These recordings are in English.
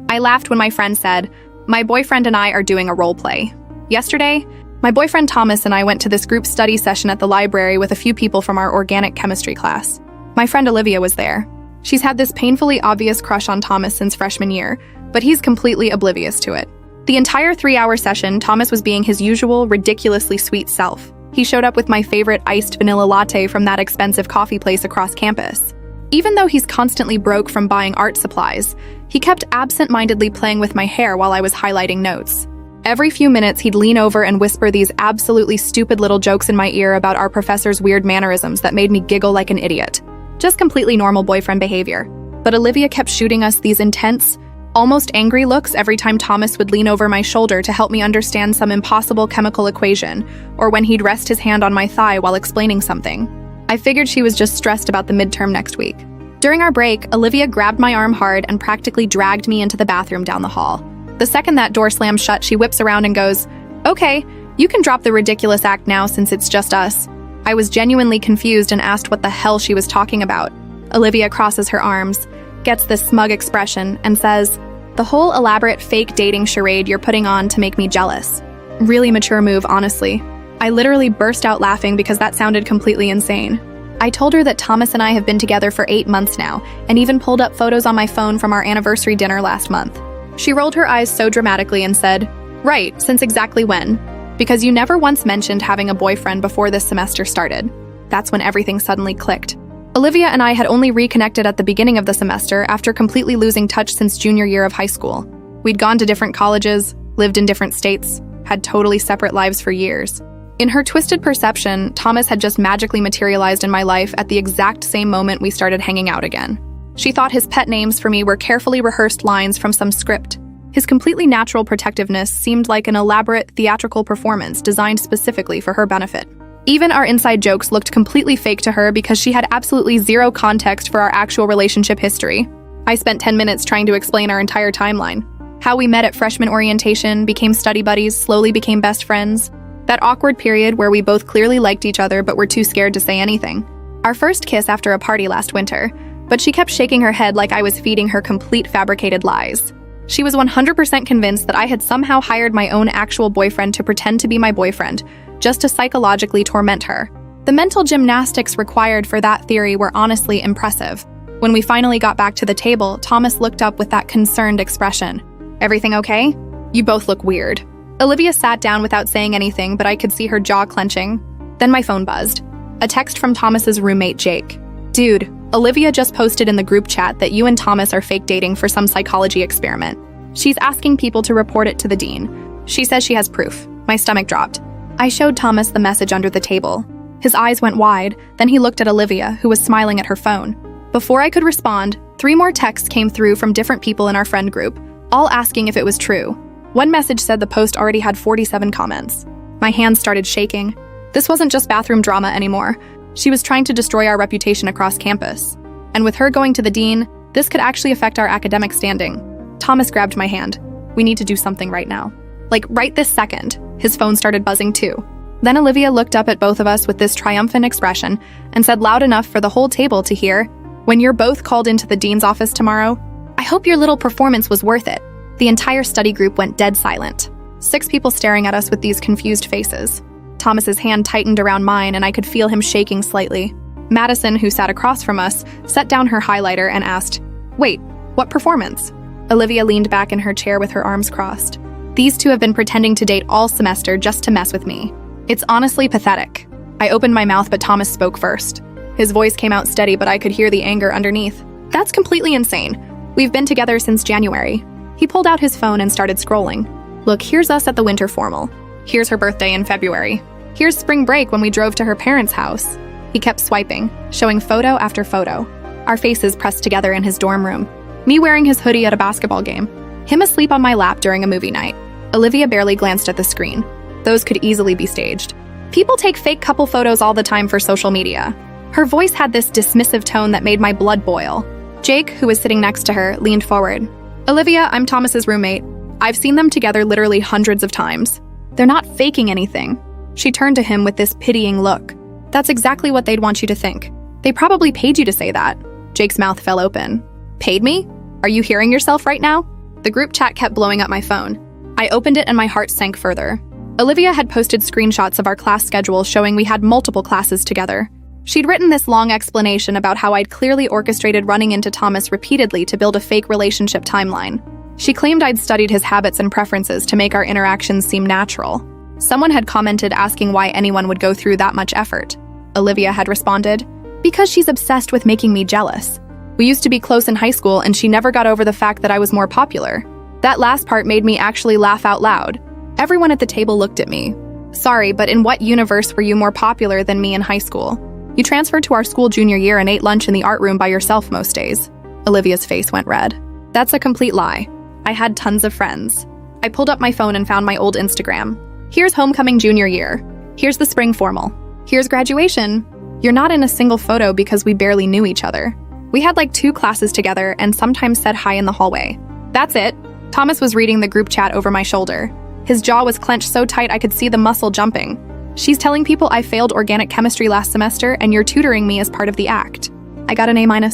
I laughed when my friend said, "My boyfriend and I are doing a role play." Yesterday, my boyfriend Thomas and I went to this group study session at the library with a few people from our organic chemistry class. My friend Olivia was there. She's had this painfully obvious crush on Thomas since freshman year, but he's completely oblivious to it. The entire 3-hour session, Thomas was being his usual, ridiculously sweet self. He showed up with my favorite iced vanilla latte from that expensive coffee place across campus. Even though he's constantly broke from buying art supplies, he kept absent-mindedly playing with my hair while I was highlighting notes. Every few minutes, he'd lean over and whisper these absolutely stupid little jokes in my ear about our professor's weird mannerisms that made me giggle like an idiot. Just completely normal boyfriend behavior. But Olivia kept shooting us these intense, almost angry looks every time Thomas would lean over my shoulder to help me understand some impossible chemical equation, or when he'd rest his hand on my thigh while explaining something. I figured she was just stressed about the midterm next week. During our break, Olivia grabbed my arm hard and practically dragged me into the bathroom down the hall. The second that door slams shut, she whips around and goes, "Okay, you can drop the ridiculous act now since it's just us." I was genuinely confused and asked what the hell she was talking about. Olivia crosses her arms, gets this smug expression, and says, "The whole elaborate fake dating charade you're putting on to make me jealous." Really mature move, honestly. I literally burst out laughing because that sounded completely insane. I told her that Thomas and I have been together for 8 months now, and even pulled up photos on my phone from our anniversary dinner last month. She rolled her eyes so dramatically and said, "Right, since exactly when? Because you never once mentioned having a boyfriend before this semester started." That's when everything suddenly clicked. Olivia and I had only reconnected at the beginning of the semester after completely losing touch since junior year of high school. We'd gone to different colleges, lived in different states, had totally separate lives for years. In her twisted perception, Thomas had just magically materialized in my life at the exact same moment we started hanging out again. She thought his pet names for me were carefully rehearsed lines from some script. His completely natural protectiveness seemed like an elaborate theatrical performance designed specifically for her benefit. Even our inside jokes looked completely fake to her because she had absolutely zero context for our actual relationship history. I spent 10 minutes trying to explain our entire timeline. How we met at freshman orientation, became study buddies, slowly became best friends. That awkward period where we both clearly liked each other but were too scared to say anything. Our first kiss after a party last winter, but she kept shaking her head like I was feeding her complete fabricated lies. She was 100% convinced that I had somehow hired my own actual boyfriend to pretend to be my boyfriend, just to psychologically torment her. The mental gymnastics required for that theory were honestly impressive. When we finally got back to the table, Thomas looked up with that concerned expression. "Everything okay? You both look weird." Olivia sat down without saying anything, but I could see her jaw clenching. Then my phone buzzed. A text from Thomas's roommate, Jake. "Dude, Olivia just posted in the group chat that you and Thomas are fake dating for some psychology experiment. She's asking people to report it to the dean. She says she has proof." My stomach dropped. I showed Thomas the message under the table. His eyes went wide, then he looked at Olivia, who was smiling at her phone. Before I could respond, 3 more texts came through from different people in our friend group, all asking if it was true. One message said the post already had 47 comments. My hands started shaking. This wasn't just bathroom drama anymore. She was trying to destroy our reputation across campus. And with her going to the dean, this could actually affect our academic standing. Thomas grabbed my hand. "We need to do something right now. Like, right this second." His phone started buzzing too. Then Olivia looked up at both of us with this triumphant expression and said loud enough for the whole table to hear, "When you're both called into the dean's office tomorrow, I hope your little performance was worth it." The entire study group went dead silent. 6 people staring at us with these confused faces. Thomas's hand tightened around mine and I could feel him shaking slightly. Madison, who sat across from us, set down her highlighter and asked, "Wait, what performance?" Olivia leaned back in her chair with her arms crossed. "These two have been pretending to date all semester just to mess with me. It's honestly pathetic." I opened my mouth, but Thomas spoke first. His voice came out steady, but I could hear the anger underneath. "That's completely insane. We've been together since January." He pulled out his phone and started scrolling. "Look, here's us at the winter formal. Here's her birthday in February. Here's spring break when we drove to her parents' house." He kept swiping, showing photo after photo. Our faces pressed together in his dorm room. Me wearing his hoodie at a basketball game. Him asleep on my lap during a movie night. Olivia barely glanced at the screen. Those could easily be staged. People take fake couple photos all the time for social media. Her voice had this dismissive tone that made my blood boil. Jake, who was sitting next to her, leaned forward. "Olivia, I'm Thomas's roommate. I've seen them together literally hundreds of times. They're not faking anything." She turned to him with this pitying look. "That's exactly what they'd want you to think. They probably paid you to say that." Jake's mouth fell open. "Paid me? Are you hearing yourself right now?" The group chat kept blowing up my phone. I opened it and my heart sank further. Olivia had posted screenshots of our class schedule showing we had multiple classes together. She'd written this long explanation about how I'd clearly orchestrated running into Thomas repeatedly to build a fake relationship timeline. She claimed I'd studied his habits and preferences to make our interactions seem natural. Someone had commented asking why anyone would go through that much effort. Olivia had responded, "Because she's obsessed with making me jealous. We used to be close in high school and she never got over the fact that I was more popular." That last part made me actually laugh out loud. Everyone at the table looked at me. "Sorry, but in what universe were you more popular than me in high school? You transferred to our school junior year and ate lunch in the art room by yourself most days." Olivia's face went red. "That's a complete lie. I had tons of friends." I pulled up my phone and found my old Instagram. Here's homecoming junior year. Here's the spring formal. Here's graduation. You're not in a single photo because we barely knew each other. We had like 2 classes together and sometimes said hi in the hallway. That's it. Thomas was reading the group chat over my shoulder. His jaw was clenched so tight I could see the muscle jumping. "She's telling people I failed organic chemistry last semester and you're tutoring me as part of the act. I got an A-.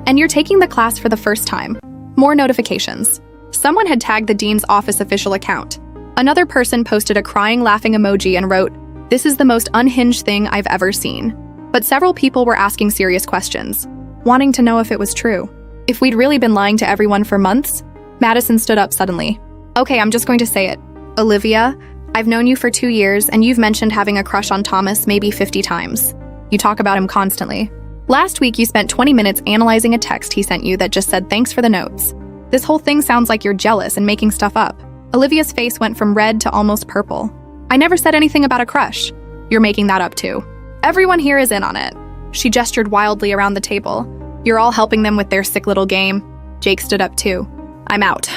And you're taking the class for the first time." More notifications. Someone had tagged the dean's office official account. Another person posted a crying, laughing emoji and wrote, "This is the most unhinged thing I've ever seen." But several people were asking serious questions, wanting to know if it was true. If we'd really been lying to everyone for months? Madison stood up suddenly. "Okay, I'm just going to say it. Olivia, I've known you for 2 years and you've mentioned having a crush on Thomas maybe 50 times. You talk about him constantly. Last week you spent 20 minutes analyzing a text he sent you that just said thanks for the notes. This whole thing sounds like you're jealous and making stuff up." Olivia's face went from red to almost purple. "I never said anything about a crush. You're making that up too. Everyone here is in on it." She gestured wildly around the table. "You're all helping them with their sick little game." Jake stood up too. "I'm out.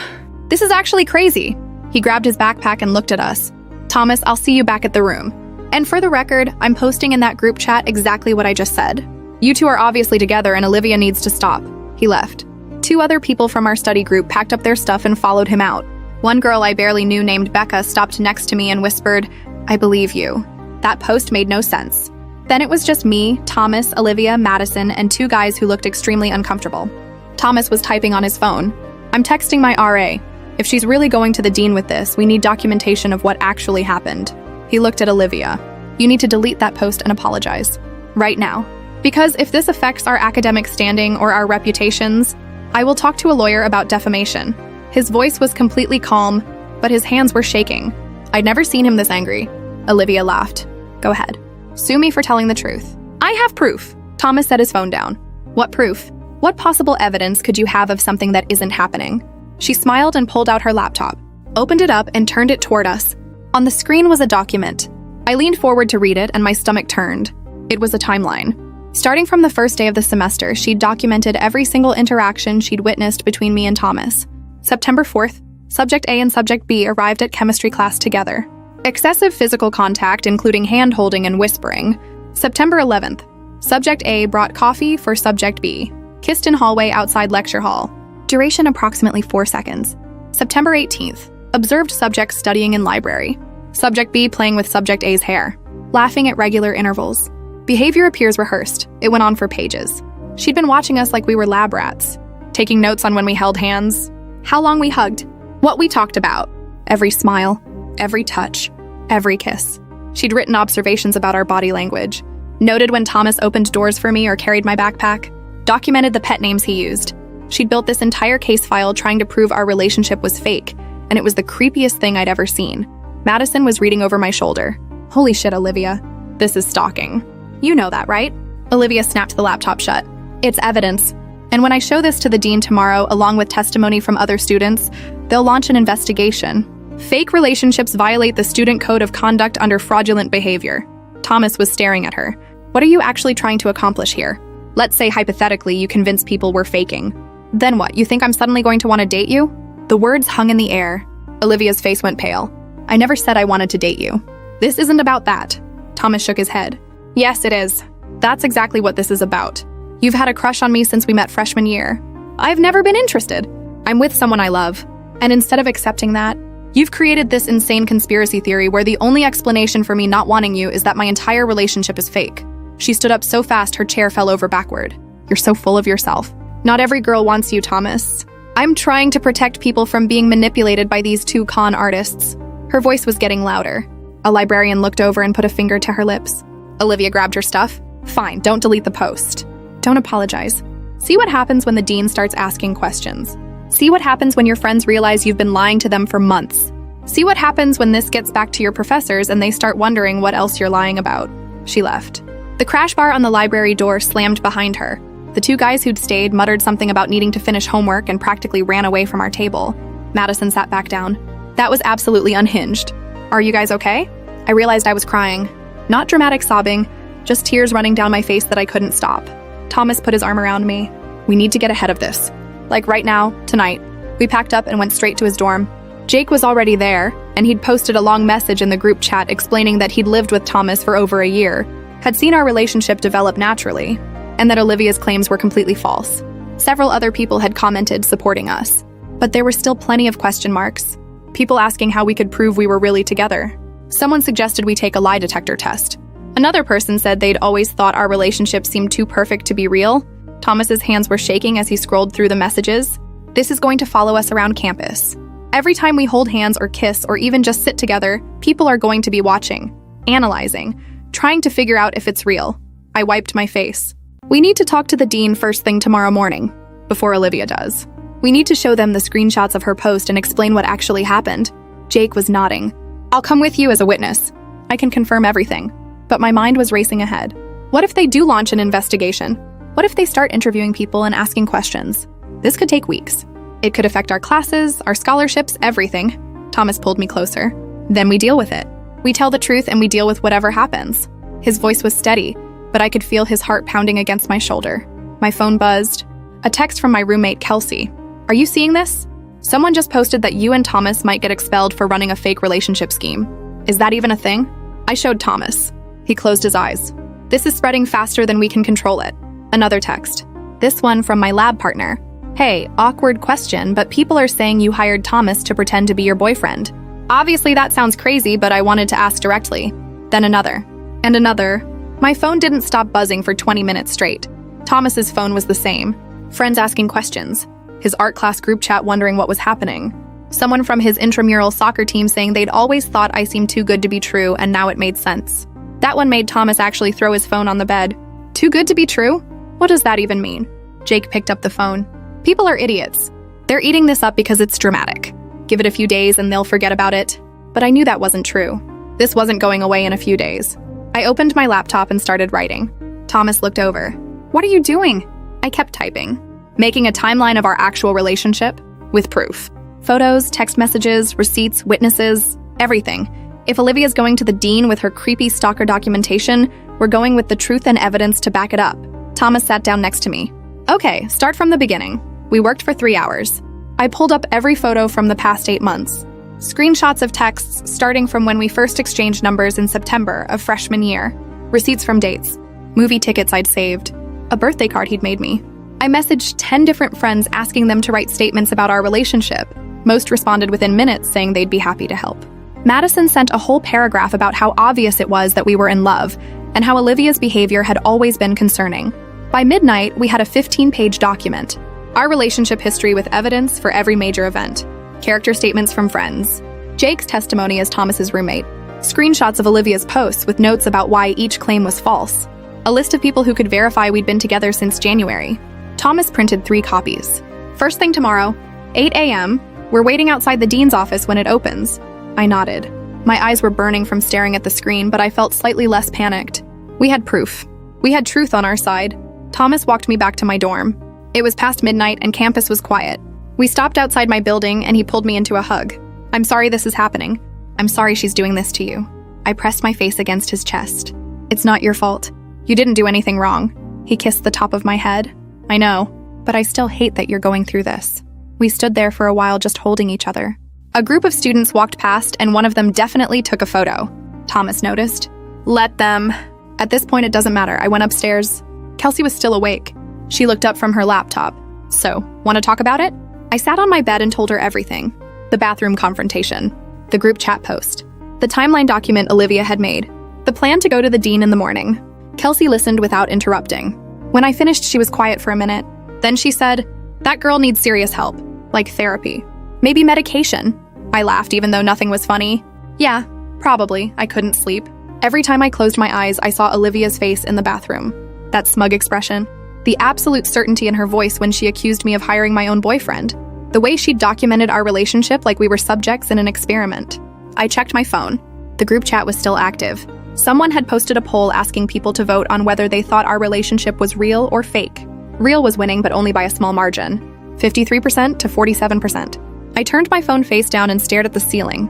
This is actually crazy." He grabbed his backpack and looked at us. "Thomas, I'll see you back at the room. And for the record, I'm posting in that group chat exactly what I just said. You two are obviously together and Olivia needs to stop." He left. 2 other people from our study group packed up their stuff and followed him out. One girl I barely knew named Becca stopped next to me and whispered, "I believe you." That post made no sense. Then it was just me, Thomas, Olivia, Madison, and 2 guys who looked extremely uncomfortable. Thomas was typing on his phone. "I'm texting my RA. If she's really going to the dean with this, we need documentation of what actually happened." He looked at Olivia. "You need to delete that post and apologize. Right now. Because if this affects our academic standing or our reputations, I will talk to a lawyer about defamation." His voice was completely calm, but his hands were shaking. I'd never seen him this angry. Olivia laughed. "Go ahead. Sue me for telling the truth." "I have proof." Thomas set his phone down. "What proof? What possible evidence could you have of something that isn't happening?" She smiled and pulled out her laptop, opened it up and turned it toward us. On the screen was a document. I leaned forward to read it and my stomach turned. It was a timeline. Starting from the first day of the semester, she'd documented every single interaction she'd witnessed between me and Thomas. September 4th, Subject A and Subject B arrived at chemistry class together. Excessive physical contact, including hand-holding and whispering. September 11th, Subject A brought coffee for Subject B. Kissed in hallway outside lecture hall. Duration approximately 4 seconds. September 18th, observed subject studying in library. Subject B playing with Subject A's hair. Laughing at regular intervals. Behavior appears rehearsed. It went on for pages. She'd been watching us like we were lab rats. Taking notes on when we held hands. How long we hugged. What we talked about. Every smile. Every touch. Every kiss. She'd written observations about our body language. Noted when Thomas opened doors for me or carried my backpack. Documented the pet names he used. She'd built this entire case file trying to prove our relationship was fake, and it was the creepiest thing I'd ever seen. Madison was reading over my shoulder. "Holy shit, Olivia. This is stalking. You know that, right?" Olivia snapped the laptop shut. "It's evidence. And when I show this to the dean tomorrow, along with testimony from other students, they'll launch an investigation. Fake relationships violate the student code of conduct under fraudulent behavior." Thomas was staring at her. "What are you actually trying to accomplish here? Let's say hypothetically you convince people we're faking. Then what, you think I'm suddenly going to want to date you?" The words hung in the air. Olivia's face went pale. "I never said I wanted to date you. This isn't about that." Thomas shook his head. "Yes, it is. That's exactly what this is about. You've had a crush on me since we met freshman year. I've never been interested. I'm with someone I love. And instead of accepting that, you've created this insane conspiracy theory where the only explanation for me not wanting you is that my entire relationship is fake." She stood up so fast her chair fell over backward. "You're so full of yourself. Not every girl wants you, Thomas. I'm trying to protect people from being manipulated by these two con artists. Her voice was getting louder. A librarian looked over and put a finger to her lips. Olivia grabbed her stuff. Fine, don't delete the post. Don't apologize. See what happens when the dean starts asking questions. See what happens when your friends realize you've been lying to them for months. See what happens when this gets back to your professors and they start wondering what else you're lying about. She left. The crash bar on the library door slammed behind her. The two guys who'd stayed muttered something about needing to finish homework and practically ran away from our table. Madison sat back down. That was absolutely unhinged. Are you guys okay? I realized I was crying. Not dramatic sobbing, just tears running down my face that I couldn't stop. Thomas put his arm around me. We need to get ahead of this. Like right now, tonight. We packed up and went straight to his dorm. Jake was already there, and he'd posted a long message in the group chat explaining that he'd lived with Thomas for over a year, had seen our relationship develop naturally, and that Olivia's claims were completely false. Several other people had commented supporting us, but there were still plenty of question marks. People asking how we could prove we were really together. Someone suggested we take a lie detector test. Another person said they'd always thought our relationship seemed too perfect to be real. Thomas's hands were shaking as he scrolled through the messages. This is going to follow us around campus. Every time we hold hands or kiss or even just sit together, people are going to be watching, analyzing, trying to figure out if it's real. I wiped my face. We need to talk to the dean first thing tomorrow morning, before Olivia does. We need to show them the screenshots of her post and explain what actually happened. Jake was nodding. I'll come with you as a witness. I can confirm everything. But my mind was racing ahead. What if they do launch an investigation? What if they start interviewing people and asking questions? This could take weeks. It could affect our classes, our scholarships, everything. Thomas pulled me closer. Then we deal with it. We tell the truth and we deal with whatever happens. His voice was steady, but I could feel his heart pounding against my shoulder. My phone buzzed. A text from my roommate, Kelsey. Are you seeing this? Someone just posted that you and Thomas might get expelled for running a fake relationship scheme. Is that even a thing? I showed Thomas. He closed his eyes. This is spreading faster than we can control it. Another text. This one from my lab partner. Hey, awkward question, but people are saying you hired Thomas to pretend to be your boyfriend. Obviously that sounds crazy, but I wanted to ask directly. Then another. And another. My phone didn't stop buzzing for 20 minutes straight. Thomas's phone was the same. Friends asking questions. His art class group chat wondering what was happening. Someone from his intramural soccer team saying they'd always thought I seemed too good to be true and now it made sense. That one made Thomas actually throw his phone on the bed. Too good to be true? What does that even mean? Jake picked up the phone. People are idiots. They're eating this up because it's dramatic. Give it a few days and they'll forget about it. But I knew that wasn't true. This wasn't going away in a few days. I opened my laptop and started writing. Thomas looked over. What are you doing? I kept typing. Making a timeline of our actual relationship with proof. Photos, text messages, receipts, witnesses, everything. If Olivia's going to the dean with her creepy stalker documentation, we're going with the truth and evidence to back it up. Thomas sat down next to me. Okay, start from the beginning. We worked for 3 hours. I pulled up every photo from the past 8 months. Screenshots of texts starting from when we first exchanged numbers in September of freshman year. Receipts from dates. Movie tickets I'd saved. A birthday card he'd made me. I messaged 10 different friends asking them to write statements about our relationship. Most responded within minutes saying they'd be happy to help. Madison sent a whole paragraph about how obvious it was that we were in love and how Olivia's behavior had always been concerning. By midnight, we had a 15-page document. Our relationship history with evidence for every major event. Character statements from friends. Jake's testimony as Thomas's roommate. Screenshots of Olivia's posts with notes about why each claim was false. A list of people who could verify we'd been together since January. Thomas printed 3 copies. First thing tomorrow, 8 a.m., we're waiting outside the dean's office when it opens. I nodded. My eyes were burning from staring at the screen, but I felt slightly less panicked. We had proof. We had truth on our side. Thomas walked me back to my dorm. It was past midnight and campus was quiet. We stopped outside my building and he pulled me into a hug. I'm sorry this is happening. I'm sorry she's doing this to you. I pressed my face against his chest. It's not your fault. You didn't do anything wrong. He kissed the top of my head. I know, but I still hate that you're going through this. We stood there for a while just holding each other. A group of students walked past and one of them definitely took a photo. Thomas noticed. Let them. At this point, it doesn't matter. I went upstairs. Kelsey was still awake. She looked up from her laptop. So, want to talk about it? I sat on my bed and told her everything. The bathroom confrontation. The group chat post. The timeline document Olivia had made. The plan to go to the dean in the morning. Kelsey listened without interrupting. When I finished, she was quiet for a minute. Then she said, "That girl needs serious help. Like therapy. Maybe medication. I laughed even though nothing was funny. Yeah, probably. I couldn't sleep. Every time I closed my eyes, I saw Olivia's face in the bathroom. That smug expression. The absolute certainty in her voice when she accused me of hiring my own boyfriend. The way she documented our relationship like we were subjects in an experiment. I checked my phone. The group chat was still active. Someone had posted a poll asking people to vote on whether they thought our relationship was real or fake. Real was winning, but only by a small margin. 53% to 47%. I turned my phone face down and stared at the ceiling.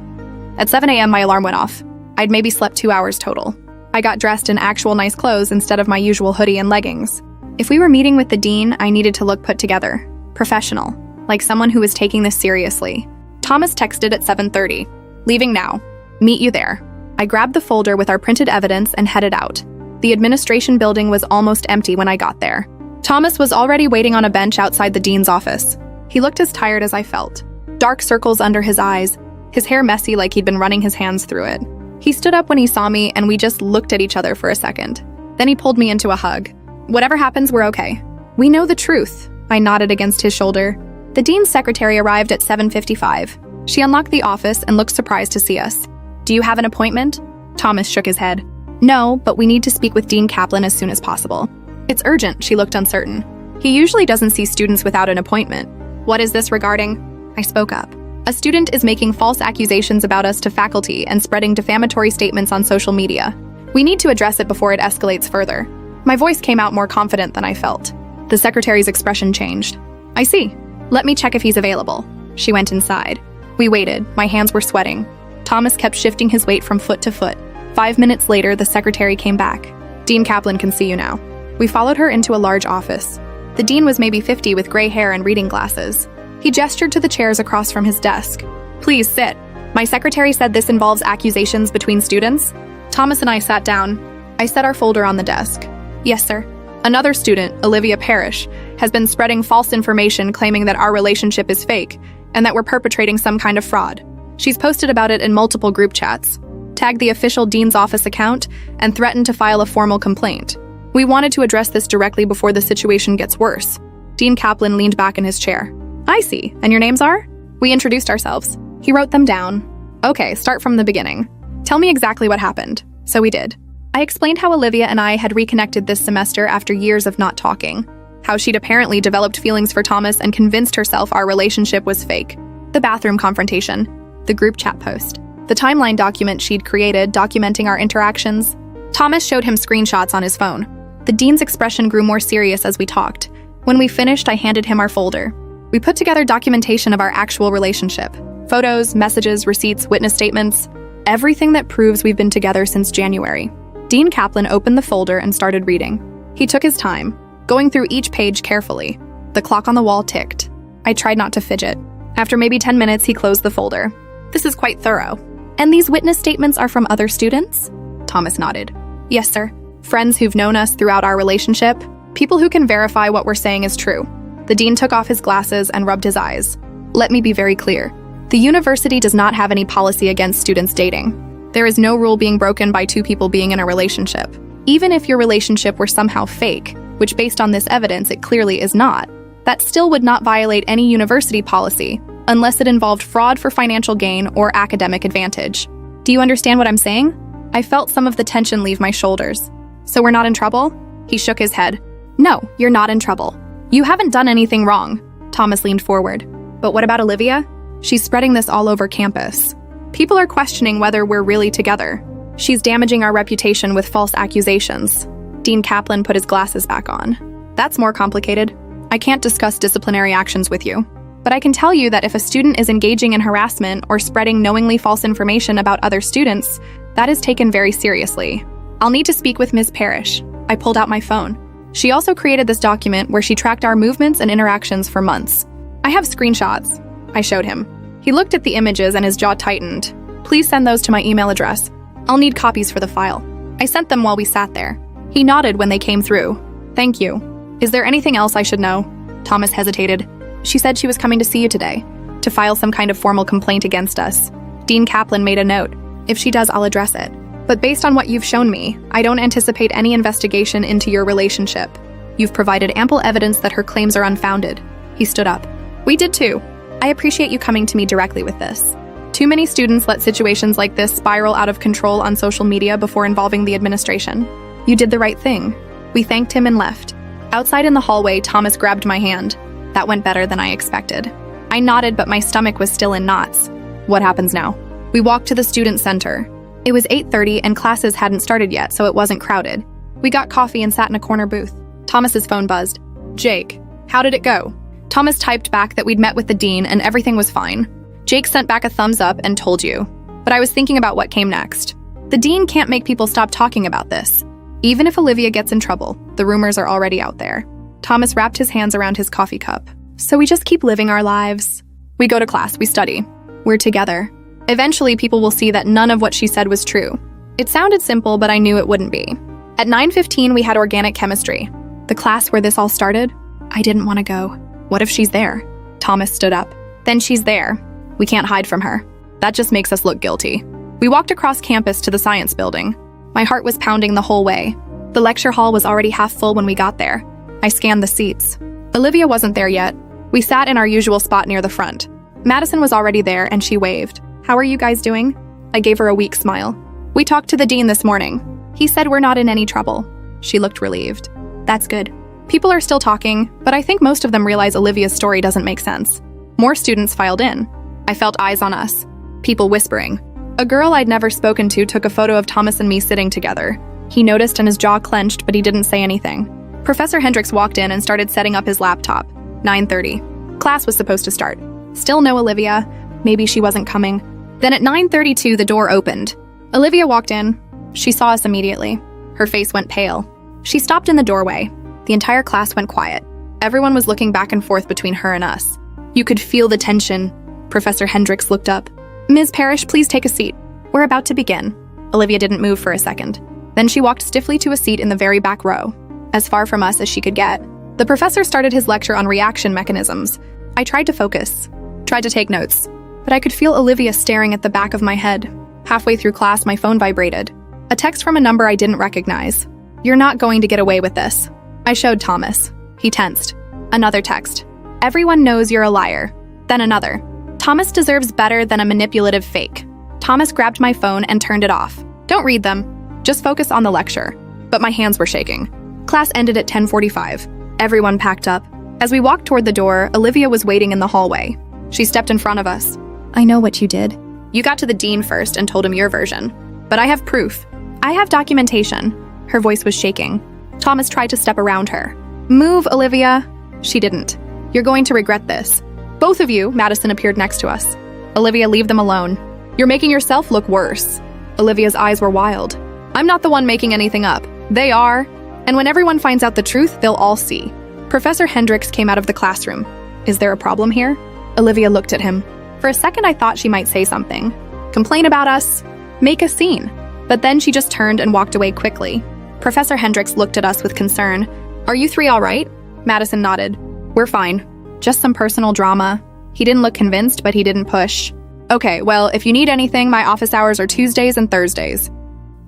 At 7 a.m., my alarm went off. I'd maybe slept 2 hours total. I got dressed in actual nice clothes instead of my usual hoodie and leggings. If we were meeting with the dean, I needed to look put together. Professional. Like someone who was taking this seriously. Thomas texted at 7:30. Leaving now. Meet you there. I grabbed the folder with our printed evidence and headed out. The administration building was almost empty when I got there. Thomas was already waiting on a bench outside the dean's office. He looked as tired as I felt. Dark circles under his eyes, his hair messy like he'd been running his hands through it. He stood up when he saw me and we just looked at each other for a second. Then he pulled me into a hug. Whatever happens, we're okay. We know the truth. I nodded against his shoulder. The dean's secretary arrived at 7:55. She unlocked the office and looked surprised to see us. Do you have an appointment? Thomas shook his head. No, but we need to speak with Dean Kaplan as soon as possible. It's urgent, she looked uncertain. He usually doesn't see students without an appointment. What is this regarding? I spoke up. A student is making false accusations about us to faculty and spreading defamatory statements on social media. We need to address it before it escalates further. My voice came out more confident than I felt. The secretary's expression changed. I see. Let me check if he's available. She went inside. We waited. My hands were sweating. Thomas kept shifting his weight from foot to foot. 5 minutes later, the secretary came back. Dean Kaplan can see you now. We followed her into a large office. The dean was maybe 50 with gray hair and reading glasses. He gestured to the chairs across from his desk. Please sit. My secretary said this involves accusations between students. Thomas and I sat down. I set our folder on the desk. Yes, sir. Another student, Olivia Parrish, has been spreading false information claiming that our relationship is fake and that we're perpetrating some kind of fraud. She's posted about it in multiple group chats, tagged the official dean's office account, and threatened to file a formal complaint. We wanted to address this directly before the situation gets worse. Dean Kaplan leaned back in his chair. I see. And your names are? We introduced ourselves. He wrote them down. Okay, start from the beginning. Tell me exactly what happened. So we did. I explained how Olivia and I had reconnected this semester after years of not talking, how she'd apparently developed feelings for Thomas and convinced herself our relationship was fake, the bathroom confrontation, the group chat post, the timeline document she'd created documenting our interactions. Thomas showed him screenshots on his phone. The dean's expression grew more serious as we talked. When we finished, I handed him our folder. We put together documentation of our actual relationship. Photos, messages, receipts, witness statements, everything that proves we've been together since January. Dean Kaplan opened the folder and started reading. He took his time, going through each page carefully. The clock on the wall ticked. I tried not to fidget. After maybe 10 minutes, he closed the folder. This is quite thorough. And these witness statements are from other students? Thomas nodded. Yes, sir. Friends who've known us throughout our relationship. People who can verify what we're saying is true. The dean took off his glasses and rubbed his eyes. Let me be very clear. The university does not have any policy against students dating. There is no rule being broken by two people being in a relationship. Even if your relationship were somehow fake, which based on this evidence it clearly is not, that still would not violate any university policy unless it involved fraud for financial gain or academic advantage. Do you understand what I'm saying? I felt some of the tension leave my shoulders. So we're not in trouble? He shook his head. No, you're not in trouble. You haven't done anything wrong. Thomas leaned forward. But what about Olivia? She's spreading this all over campus. People are questioning whether we're really together. She's damaging our reputation with false accusations. Dean Kaplan put his glasses back on. That's more complicated. I can't discuss disciplinary actions with you. But I can tell you that if a student is engaging in harassment or spreading knowingly false information about other students, that is taken very seriously. I'll need to speak with Ms. Parrish. I pulled out my phone. She also created this document where she tracked our movements and interactions for months. I have screenshots. I showed him. He looked at the images and his jaw tightened. Please send those to my email address. I'll need copies for the file. I sent them while we sat there. He nodded when they came through. Thank you. Is there anything else I should know? Thomas hesitated. She said she was coming to see you today, to file some kind of formal complaint against us. Dean Kaplan made a note. If she does, I'll address it. But based on what you've shown me, I don't anticipate any investigation into your relationship. You've provided ample evidence that her claims are unfounded. He stood up. We did too. I appreciate you coming to me directly with this. Too many students let situations like this spiral out of control on social media before involving the administration. You did the right thing. We thanked him and left. Outside in the hallway, Thomas grabbed my hand. That went better than I expected. I nodded, but my stomach was still in knots. What happens now? We walked to the student center. It was 8:30 and classes hadn't started yet, so it wasn't crowded. We got coffee and sat in a corner booth. Thomas's phone buzzed. Jake, how did it go? Thomas typed back that we'd met with the dean and everything was fine. Jake sent back a thumbs up and told you. But I was thinking about what came next. The dean can't make people stop talking about this. Even if Olivia gets in trouble, the rumors are already out there. Thomas wrapped his hands around his coffee cup. So we just keep living our lives. We go to class, we study. We're together. Eventually, people will see that none of what she said was true. It sounded simple, but I knew it wouldn't be. At 9:15, we had organic chemistry. The class where this all started? I didn't want to go. What if she's there? Thomas stood up. Then she's there. We can't hide from her. That just makes us look guilty. We walked across campus to the science building. My heart was pounding the whole way. The lecture hall was already half full when we got there. I scanned the seats. Olivia wasn't there yet. We sat in our usual spot near the front. Madison was already there and she waved. How are you guys doing? I gave her a weak smile. We talked to the dean this morning. He said we're not in any trouble. She looked relieved. That's good. People are still talking, but I think most of them realize Olivia's story doesn't make sense. More students filed in. I felt eyes on us. People whispering. A girl I'd never spoken to took a photo of Thomas and me sitting together. He noticed and his jaw clenched, but he didn't say anything. Professor Hendricks walked in and started setting up his laptop. 9:30. Class was supposed to start. Still no Olivia. Maybe she wasn't coming. Then at 9:32, the door opened. Olivia walked in. She saw us immediately. Her face went pale. She stopped in the doorway. The entire class went quiet. Everyone was looking back and forth between her and us. You could feel the tension. Professor Hendricks looked up. Ms. Parrish, please take a seat. We're about to begin. Olivia didn't move for a second. Then she walked stiffly to a seat in the very back row, as far from us as she could get. The professor started his lecture on reaction mechanisms. I tried to focus, tried to take notes, but I could feel Olivia staring at the back of my head. Halfway through class, my phone vibrated. A text from a number I didn't recognize. You're not going to get away with this. I showed Thomas. He tensed. Another text. Everyone knows you're a liar. Then another. Thomas deserves better than a manipulative fake. Thomas grabbed my phone and turned it off. Don't read them. Just focus on the lecture. But my hands were shaking. Class ended at 10:45. Everyone packed up. As we walked toward the door, Olivia was waiting in the hallway. She stepped in front of us. I know what you did. You got to the dean first and told him your version. But I have proof. I have documentation. Her voice was shaking. Thomas tried to step around her. Move, Olivia. She didn't. You're going to regret this. Both of you, Madison appeared next to us. Olivia, leave them alone. You're making yourself look worse. Olivia's eyes were wild. I'm not the one making anything up. They are. And when everyone finds out the truth, they'll all see. Professor Hendricks came out of the classroom. Is there a problem here? Olivia looked at him. For a second, I thought she might say something. Complain about us. Make a scene. But then she just turned and walked away quickly. Professor Hendricks looked at us with concern. Are you three all right? Madison nodded. We're fine. Just some personal drama. He didn't look convinced, but he didn't push. Okay, well, if you need anything, my office hours are Tuesdays and Thursdays.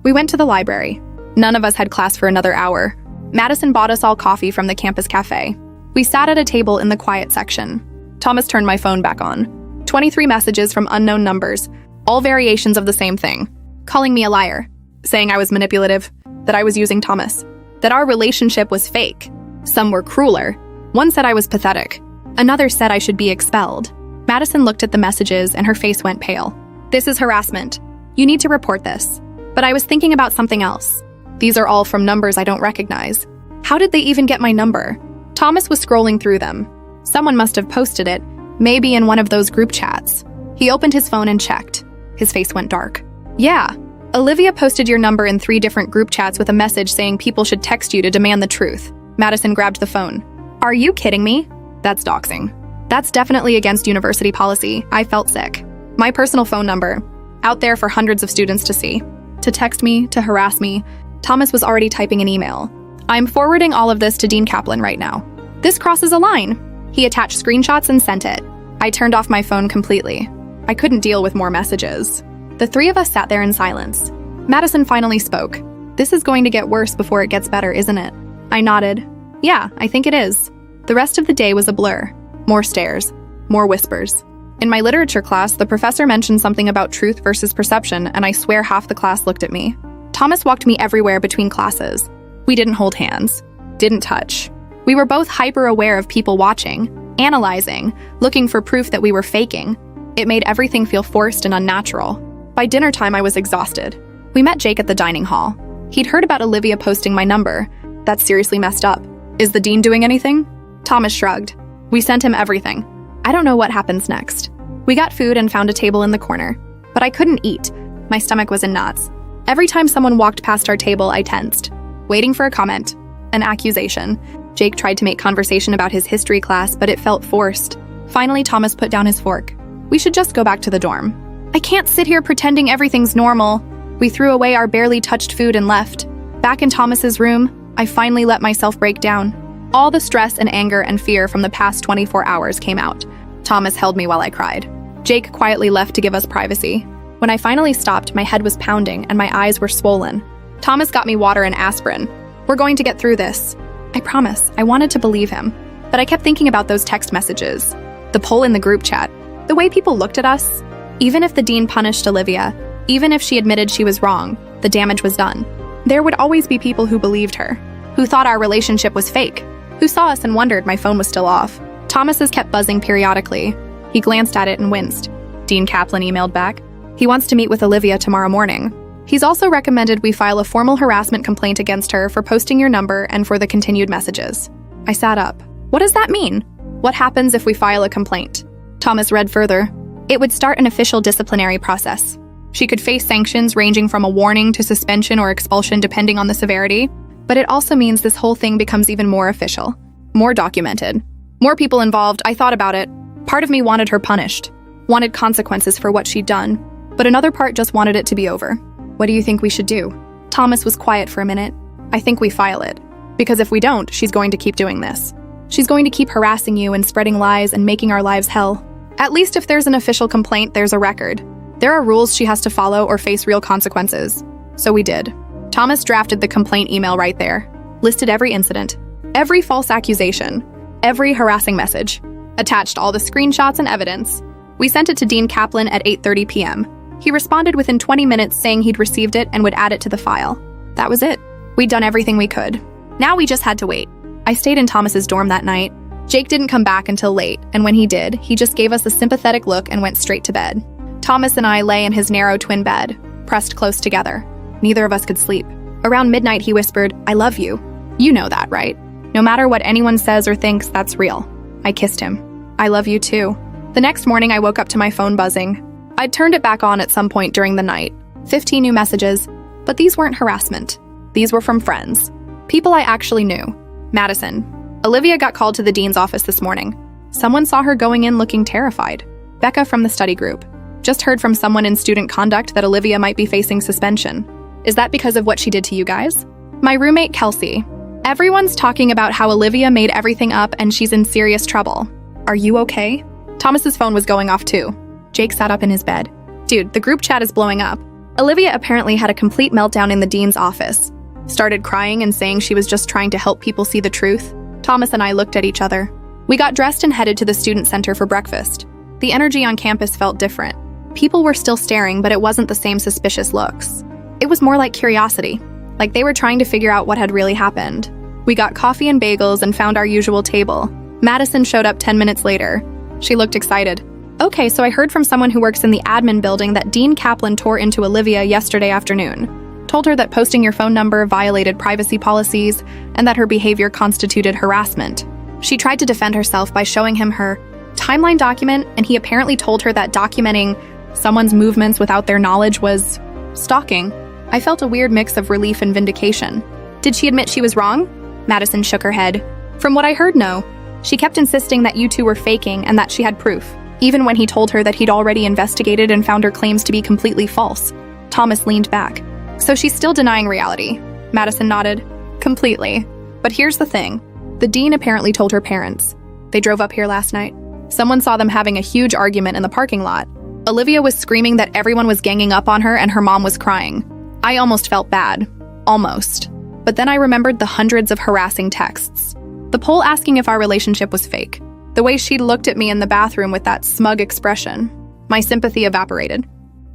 We went to the library. None of us had class for another hour. Madison bought us all coffee from the campus cafe. We sat at a table in the quiet section. Thomas turned my phone back on. 23 messages from unknown numbers, all variations of the same thing. Calling me a liar, saying I was manipulative, that I was using Thomas, that our relationship was fake. Some were crueler. One said I was pathetic. Another said I should be expelled. Madison looked at the messages and her face went pale. This is harassment. You need to report this. But I was thinking about something else. These are all from numbers I don't recognize. How did they even get my number? Thomas was scrolling through them. Someone must have posted it, maybe in one of those group chats. He opened his phone and checked. His face went dark. Yeah, Olivia posted your number in 3 different group chats with a message saying people should text you to demand the truth. Madison grabbed the phone. Are you kidding me? That's doxing. That's definitely against university policy. I felt sick. My personal phone number, out there for hundreds of students to see. To text me, to harass me. Thomas was already typing an email. I'm forwarding all of this to Dean Kaplan right now. This crosses a line. He attached screenshots and sent it. I turned off my phone completely. I couldn't deal with more messages. The 3 of us sat there in silence. Madison finally spoke. This is going to get worse before it gets better, isn't it? I nodded. Yeah, I think it is. The rest of the day was a blur. More stares. More whispers. In my literature class, the professor mentioned something about truth versus perception, and I swear half the class looked at me. Thomas walked me everywhere between classes. We didn't hold hands, didn't touch. We were both hyper-aware of people watching, analyzing, looking for proof that we were faking. It made everything feel forced and unnatural. By dinner time, I was exhausted. We met Jake at the dining hall. He'd heard about Olivia posting my number. That's seriously messed up. Is the dean doing anything? Thomas shrugged. We sent him everything. I don't know what happens next. We got food and found a table in the corner. But I couldn't eat. My stomach was in knots. Every time someone walked past our table, I tensed, waiting for a comment, an accusation. Jake tried to make conversation about his history class, but it felt forced. Finally, Thomas put down his fork. We should just go back to the dorm. I can't sit here pretending everything's normal. We threw away our barely touched food and left. Back in Thomas's room, I finally let myself break down. All the stress and anger and fear from the past 24 hours came out. Thomas held me while I cried. Jake quietly left to give us privacy. When I finally stopped, my head was pounding and my eyes were swollen. Thomas got me water and aspirin. We're going to get through this. I promise. I wanted to believe him. But I kept thinking about those text messages, the poll in the group chat, the way people looked at us. Even if the dean punished Olivia, even if she admitted she was wrong, the damage was done. There would always be people who believed her, who thought our relationship was fake, who saw us and wondered my phone was still off. Thomas's kept buzzing periodically. He glanced at it and winced. Dean Kaplan emailed back. He wants to meet with Olivia tomorrow morning. He's also recommended we file a formal harassment complaint against her for posting your number and for the continued messages. I sat up. What does that mean? What happens if we file a complaint? Thomas read further. It would start an official disciplinary process. She could face sanctions ranging from a warning to suspension or expulsion depending on the severity. But it also means this whole thing becomes even more official, more documented. More people involved. I thought about it. Part of me wanted her punished, wanted consequences for what she'd done, but another part just wanted it to be over. What do you think we should do? Thomas was quiet for a minute. I think we file it. Because if we don't, she's going to keep doing this. She's going to keep harassing you and spreading lies and making our lives hell. At least if there's an official complaint, there's a record. There are rules she has to follow or face real consequences. So we did. Thomas drafted the complaint email right there, listed every incident, every false accusation, every harassing message, attached all the screenshots and evidence. We sent it to Dean Kaplan at 8:30 p.m. He responded within 20 minutes saying he'd received it and would add it to the file. That was it. We'd done everything we could. Now we just had to wait. I stayed in Thomas's dorm that night. Jake didn't come back until late, and when he did, he just gave us a sympathetic look and went straight to bed. Thomas and I lay in his narrow twin bed, pressed close together. Neither of us could sleep. Around midnight, he whispered, "I love you. You know that, right? No matter what anyone says or thinks, that's real." I kissed him. "I love you too." The next morning, I woke up to my phone buzzing. I'd turned it back on at some point during the night. 15 new messages. But these weren't harassment. These were from friends. People I actually knew. Madison. Olivia got called to the dean's office this morning. Someone saw her going in looking terrified. Becca from the study group. Just heard from someone in student conduct that Olivia might be facing suspension. Is that because of what she did to you guys? My roommate, Kelsey. Everyone's talking about how Olivia made everything up and she's in serious trouble. Are you okay? Thomas's phone was going off too. Jake sat up in his bed. Dude, the group chat is blowing up. Olivia apparently had a complete meltdown in the dean's office. Started crying and saying she was just trying to help people see the truth. Thomas and I looked at each other. We got dressed and headed to the student center for breakfast. The energy on campus felt different. People were still staring, but it wasn't the same suspicious looks. It was more like curiosity, like they were trying to figure out what had really happened. We got coffee and bagels and found our usual table. Madison showed up 10 minutes later. She looked excited. "Okay, so I heard from someone who works in the admin building that Dean Kaplan tore into Olivia yesterday afternoon. Told her that posting your phone number violated privacy policies and that her behavior constituted harassment. She tried to defend herself by showing him her timeline document, and he apparently told her that documenting someone's movements without their knowledge was stalking. I felt a weird mix of relief and vindication. Did she admit she was wrong? Madison shook her head. From what I heard, no. She kept insisting that you two were faking and that she had proof, even when he told her that he'd already investigated and found her claims to be completely false. Thomas leaned back. So she's still denying reality. Madison nodded. Completely. But here's the thing. The dean apparently told her parents. They drove up here last night. Someone saw them having a huge argument in the parking lot. Olivia was screaming that everyone was ganging up on her and her mom was crying. I almost felt bad. Almost. But then I remembered the hundreds of harassing texts. The poll asking if our relationship was fake. The way she'd looked at me in the bathroom with that smug expression. My sympathy evaporated.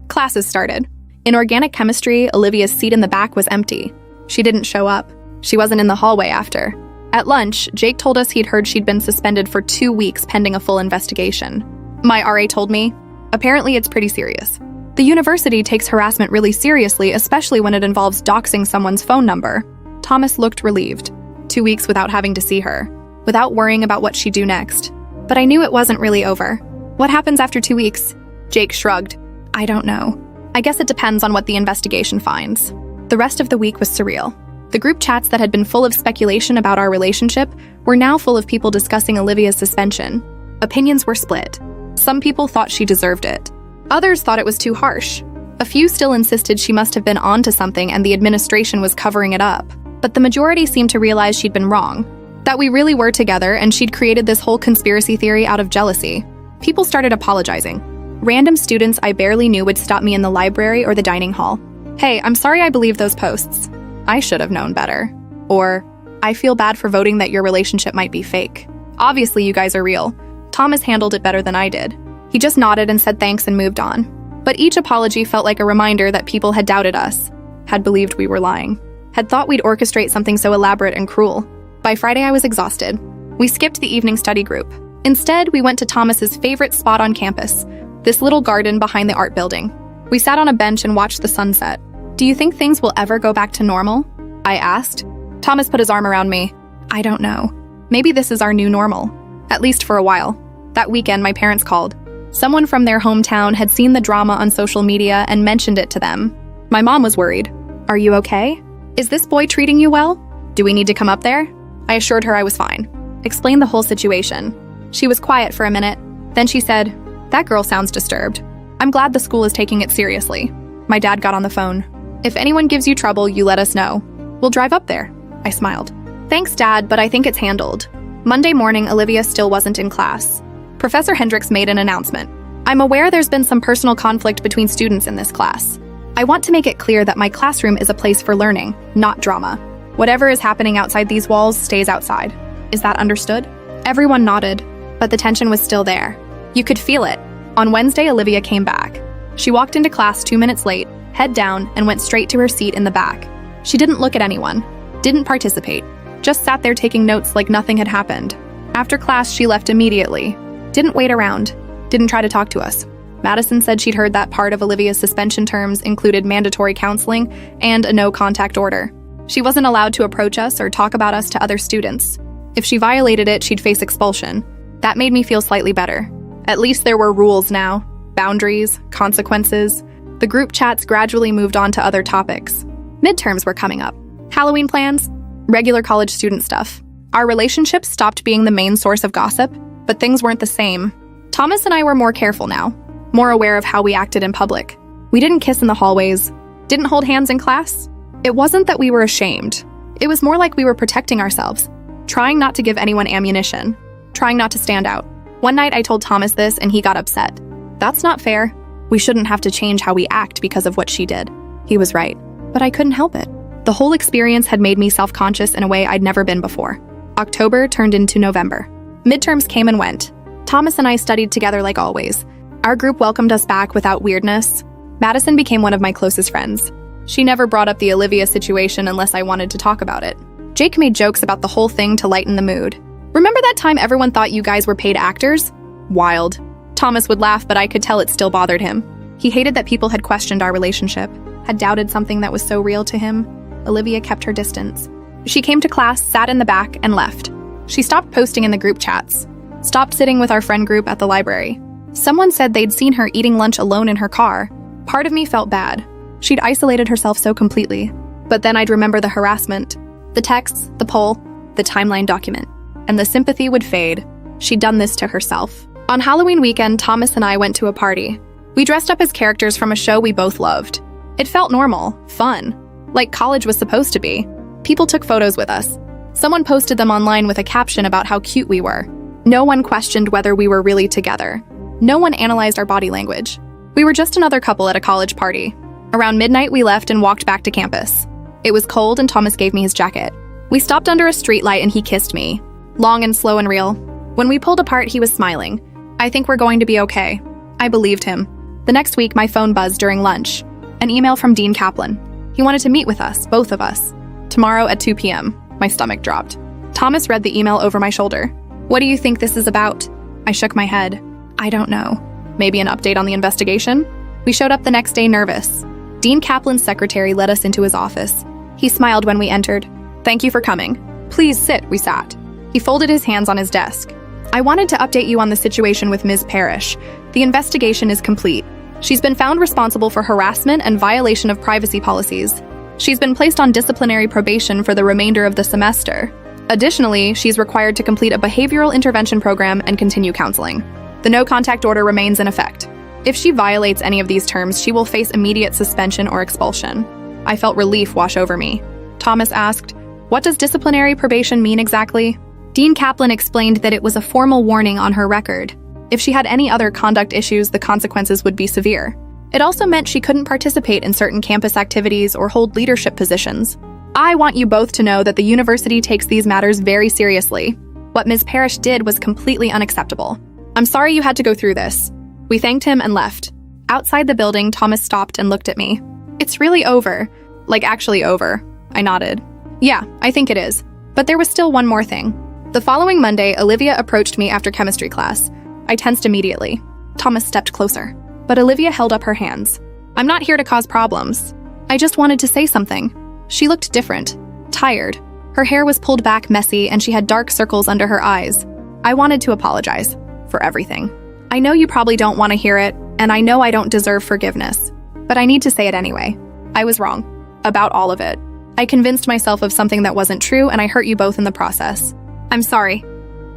Classes started. In organic chemistry, Olivia's seat in the back was empty. She didn't show up. She wasn't in the hallway after. At lunch, Jake told us he'd heard she'd been suspended for 2 weeks pending a full investigation. My RA told me, apparently it's pretty serious. The university takes harassment really seriously, especially when it involves doxing someone's phone number. Thomas looked relieved. 2 weeks without having to see her, without worrying about what she'd do next. But I knew it wasn't really over. What happens after 2 weeks? Jake shrugged. I don't know. I guess it depends on what the investigation finds. The rest of the week was surreal. The group chats that had been full of speculation about our relationship were now full of people discussing Olivia's suspension. Opinions were split. Some people thought she deserved it. Others thought it was too harsh. A few still insisted she must have been onto something and the administration was covering it up. But the majority seemed to realize she'd been wrong, that we really were together and she'd created this whole conspiracy theory out of jealousy. People started apologizing. Random students I barely knew would stop me in the library or the dining hall. Hey, I'm sorry I believed those posts. I should have known better. Or, I feel bad for voting that your relationship might be fake. Obviously you guys are real. Thomas handled it better than I did. He just nodded and said thanks and moved on. But each apology felt like a reminder that people had doubted us, had believed we were lying, had thought we'd orchestrate something so elaborate and cruel. By Friday, I was exhausted. We skipped the evening study group. Instead, we went to Thomas's favorite spot on campus, this little garden behind the art building. We sat on a bench and watched the sunset. Do you think things will ever go back to normal? I asked. Thomas put his arm around me. I don't know. Maybe this is our new normal. At least for a while. That weekend, my parents called. Someone from their hometown had seen the drama on social media and mentioned it to them. My mom was worried. Are you okay? Is this boy treating you well? Do we need to come up there? I assured her I was fine. Explained the whole situation. She was quiet for a minute. Then she said, that girl sounds disturbed. I'm glad the school is taking it seriously. My dad got on the phone. If anyone gives you trouble, you let us know. We'll drive up there. I smiled. Thanks, Dad, but I think it's handled. Monday morning, Olivia still wasn't in class. Professor Hendricks made an announcement. I'm aware there's been some personal conflict between students in this class. I want to make it clear that my classroom is a place for learning, not drama. Whatever is happening outside these walls stays outside. Is that understood? Everyone nodded, but the tension was still there. You could feel it. On Wednesday, Olivia came back. She walked into class 2 minutes late, head down, and went straight to her seat in the back. She didn't look at anyone, didn't participate, just sat there taking notes like nothing had happened. After class, she left immediately. Didn't wait around, didn't try to talk to us. Madison said she'd heard that part of Olivia's suspension terms included mandatory counseling and a no-contact order. She wasn't allowed to approach us or talk about us to other students. If she violated it, she'd face expulsion. That made me feel slightly better. At least there were rules now, boundaries, consequences. The group chats gradually moved on to other topics. Midterms were coming up. Halloween plans, regular college student stuff. Our relationship stopped being the main source of gossip, but things weren't the same. Thomas and I were more careful now, more aware of how we acted in public. We didn't kiss in the hallways, didn't hold hands in class. It wasn't that we were ashamed. It was more like we were protecting ourselves, trying not to give anyone ammunition, trying not to stand out. One night I told Thomas this and he got upset. That's not fair. We shouldn't have to change how we act because of what she did. He was right, but I couldn't help it. The whole experience had made me self-conscious in a way I'd never been before. October turned into November. Midterms came and went. Thomas and I studied together like always. Our group welcomed us back without weirdness. Madison became one of my closest friends. She never brought up the Olivia situation unless I wanted to talk about it. Jake made jokes about the whole thing to lighten the mood. Remember that time everyone thought you guys were paid actors? Wild. Thomas would laugh, but I could tell it still bothered him. He hated that people had questioned our relationship, had doubted something that was so real to him. Olivia kept her distance. She came to class, sat in the back, and left. She stopped posting in the group chats, stopped sitting with our friend group at the library. Someone said they'd seen her eating lunch alone in her car. Part of me felt bad. She'd isolated herself so completely. But then I'd remember the harassment, the texts, the poll, the timeline document, and the sympathy would fade. She'd done this to herself. On Halloween weekend, Thomas and I went to a party. We dressed up as characters from a show we both loved. It felt normal, fun, like college was supposed to be. People took photos with us. Someone posted them online with a caption about how cute we were. No one questioned whether we were really together. No one analyzed our body language. We were just another couple at a college party. Around midnight, we left and walked back to campus. It was cold and Thomas gave me his jacket. We stopped under a streetlight and he kissed me. Long and slow and real. When we pulled apart, he was smiling. "I think we're going to be okay." I believed him. The next week, my phone buzzed during lunch. An email from Dean Kaplan. He wanted to meet with us, both of us. Tomorrow at 2 p.m. My stomach dropped. Thomas read the email over my shoulder. "What do you think this is about?" I shook my head. "I don't know. Maybe an update on the investigation?" We showed up the next day nervous. Dean Kaplan's secretary led us into his office. He smiled when we entered. "Thank you for coming. Please sit," we sat. He folded his hands on his desk. "I wanted to update you on the situation with Ms. Parrish. The investigation is complete. She's been found responsible for harassment and violation of privacy policies. She's been placed on disciplinary probation for the remainder of the semester. Additionally, she's required to complete a behavioral intervention program and continue counseling. The no-contact order remains in effect. If she violates any of these terms, she will face immediate suspension or expulsion." I felt relief wash over me. Thomas asked, "What does disciplinary probation mean exactly?" Dean Kaplan explained that it was a formal warning on her record. If she had any other conduct issues, the consequences would be severe. It also meant she couldn't participate in certain campus activities or hold leadership positions. "I want you both to know that the university takes these matters very seriously. What Ms. Parrish did was completely unacceptable. I'm sorry you had to go through this." We thanked him and left. Outside the building, Thomas stopped and looked at me. "It's really over. Like, actually over." I nodded. "Yeah, I think it is. But there was still one more thing." The following Monday, Olivia approached me after chemistry class. I tensed immediately. Thomas stepped closer. But Olivia held up her hands. "I'm not here to cause problems. I just wanted to say something." She looked different, tired. Her hair was pulled back messy and she had dark circles under her eyes. I wanted to apologize for everything. "I know you probably don't want to hear it, and I know I don't deserve forgiveness. But I need to say it anyway. I was wrong. About all of it. I convinced myself of something that wasn't true and I hurt you both in the process. I'm sorry."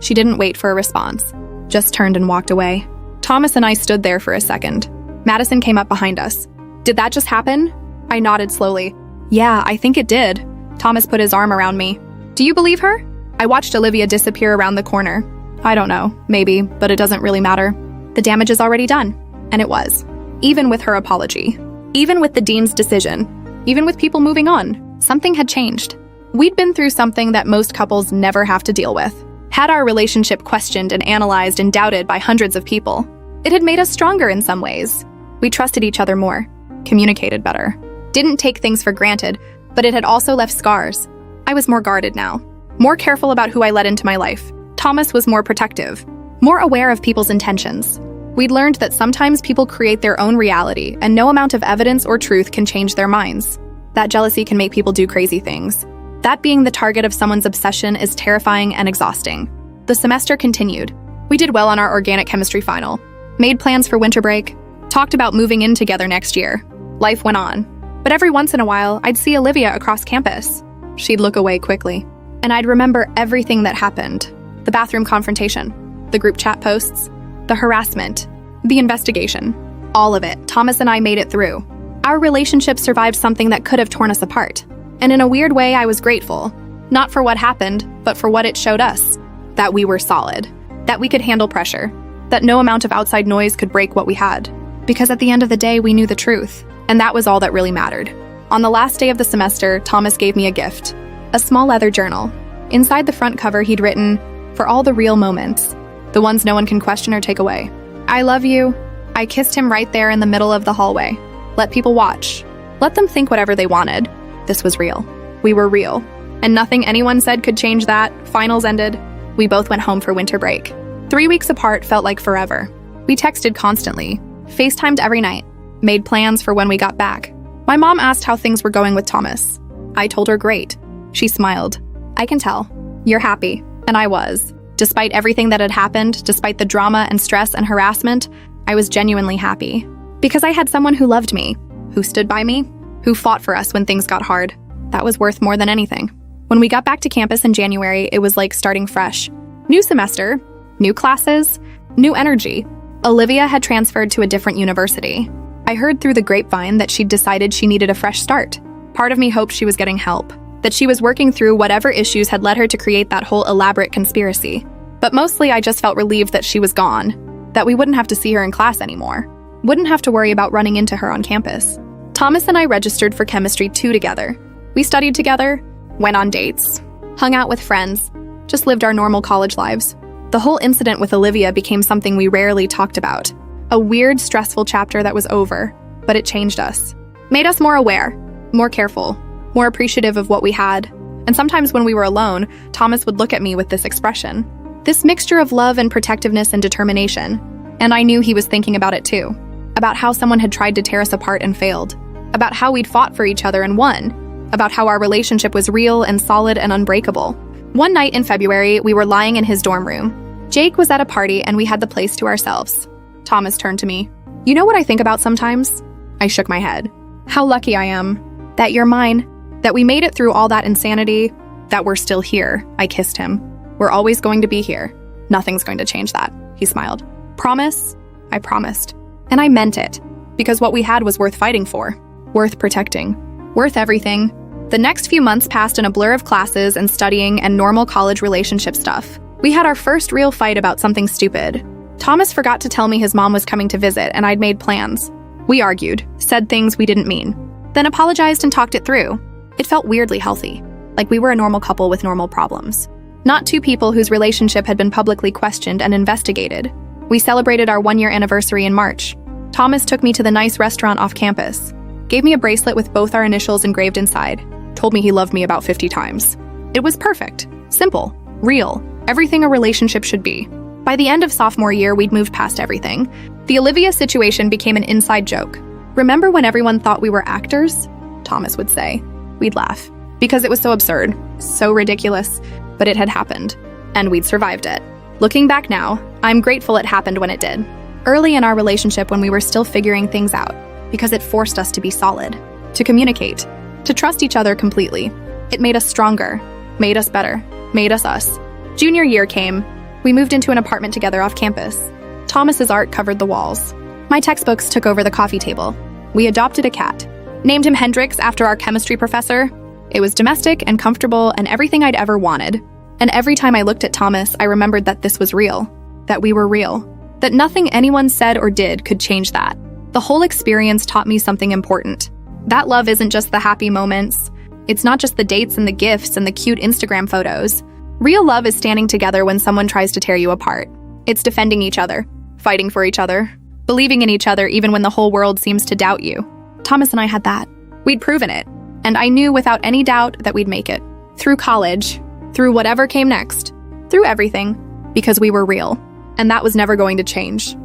She didn't wait for a response, just turned and walked away. Thomas and I stood there for a second. Madison came up behind us. "Did that just happen?" I nodded slowly. "Yeah, I think it did." Thomas put his arm around me. "Do you believe her?" I watched Olivia disappear around the corner. "I don't know, maybe, but it doesn't really matter. The damage is already done." And it was. Even with her apology. Even with the dean's decision. Even with people moving on. Something had changed. We'd been through something that most couples never have to deal with. Had our relationship questioned and analyzed and doubted by hundreds of people. It had made us stronger in some ways. We trusted each other more. Communicated better. Didn't take things for granted, but it had also left scars. I was more guarded now. More careful about who I let into my life. Thomas was more protective. More aware of people's intentions. We'd learned that sometimes people create their own reality, and no amount of evidence or truth can change their minds. That jealousy can make people do crazy things. That being the target of someone's obsession is terrifying and exhausting. The semester continued. We did well on our organic chemistry final. Made plans for winter break. Talked about moving in together next year. Life went on. But every once in a while, I'd see Olivia across campus. She'd look away quickly. And I'd remember everything that happened. The bathroom confrontation. The group chat posts. The harassment. The investigation. All of it. Thomas and I made it through. Our relationship survived something that could have torn us apart. And in a weird way, I was grateful. Not for what happened, but for what it showed us. That we were solid. That we could handle pressure. That no amount of outside noise could break what we had. Because at the end of the day, we knew the truth. And that was all that really mattered. On the last day of the semester, Thomas gave me a gift. A small leather journal. Inside the front cover, he'd written, "For all the real moments. The ones no one can question or take away. I love you." I kissed him right there in the middle of the hallway. Let people watch. Let them think whatever they wanted. This was real. We were real. And nothing anyone said could change that. Finals ended. We both went home for winter break. 3 weeks apart felt like forever. We texted constantly. FaceTimed every night. Made plans for when we got back. My mom asked how things were going with Thomas. I told her great. She smiled. "I can tell. You're happy." And I was. Despite everything that had happened, despite the drama and stress and harassment, I was genuinely happy. Because I had someone who loved me, who stood by me, who fought for us when things got hard. That was worth more than anything. When we got back to campus in January, it was like starting fresh. New semester, new classes, new energy. Olivia had transferred to a different university. I heard through the grapevine that she'd decided she needed a fresh start. Part of me hoped she was getting help, that she was working through whatever issues had led her to create that whole elaborate conspiracy. But mostly I just felt relieved that she was gone, that we wouldn't have to see her in class anymore, wouldn't have to worry about running into her on campus. Thomas and I registered for Chemistry 2 together. We studied together, went on dates, hung out with friends, just lived our normal college lives. The whole incident with Olivia became something we rarely talked about. A weird, stressful chapter that was over, but it changed us. Made us more aware, more careful, more appreciative of what we had. And sometimes when we were alone, Thomas would look at me with this expression. This mixture of love and protectiveness and determination. And I knew he was thinking about it too. About how someone had tried to tear us apart and failed. About how we'd fought for each other and won. About how our relationship was real and solid and unbreakable. One night in February, we were lying in his dorm room. Jake was at a party and we had the place to ourselves. Thomas turned to me. "You know what I think about sometimes?" I shook my head. "How lucky I am. That you're mine. That we made it through all that insanity. That we're still here." I kissed him. "We're always going to be here. Nothing's going to change that." He smiled. "Promise?" I promised. And I meant it. Because what we had was worth fighting for. Worth protecting. Worth everything. The next few months passed in a blur of classes and studying and normal college relationship stuff. We had our first real fight about something stupid. Thomas forgot to tell me his mom was coming to visit and I'd made plans. We argued, said things we didn't mean, then apologized and talked it through. It felt weirdly healthy, like we were a normal couple with normal problems. Not two people whose relationship had been publicly questioned and investigated. We celebrated our 1-year anniversary in March. Thomas took me to the nice restaurant off campus, gave me a bracelet with both our initials engraved inside, told me he loved me about 50 times. It was perfect, simple, real, everything a relationship should be. By the end of sophomore year, we'd moved past everything. The Olivia situation became an inside joke. "Remember when everyone thought we were actors?" Thomas would say. We'd laugh, because it was so absurd, so ridiculous, but it had happened, and we'd survived it. Looking back now, I'm grateful it happened when it did. Early in our relationship when we were still figuring things out, because it forced us to be solid, to communicate, to trust each other completely. It made us stronger, made us better, made us us. Junior year came. We moved into an apartment together off campus. Thomas's art covered the walls. My textbooks took over the coffee table. We adopted a cat. Named him Hendrix after our chemistry professor. It was domestic and comfortable and everything I'd ever wanted. And every time I looked at Thomas, I remembered that this was real. That we were real. That nothing anyone said or did could change that. The whole experience taught me something important. That love isn't just the happy moments. It's not just the dates and the gifts and the cute Instagram photos. Real love is standing together when someone tries to tear you apart. It's defending each other, fighting for each other, believing in each other even when the whole world seems to doubt you. Thomas and I had that. We'd proven it, and I knew without any doubt that we'd make it. Through college, through whatever came next, through everything, because we were real, and that was never going to change.